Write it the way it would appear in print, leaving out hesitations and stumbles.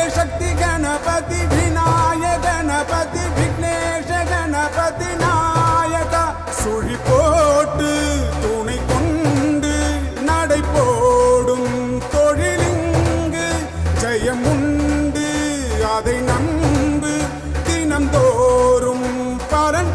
शक्ति गणपति विनायक गणपति विघ्नेश गणपति नायक சுழி போட்டு துணை கொண்டு நடை போடும் தொழிலிங்கு ஜெயமுண்டு அதை நம்பு தினந்தோறும் பரன்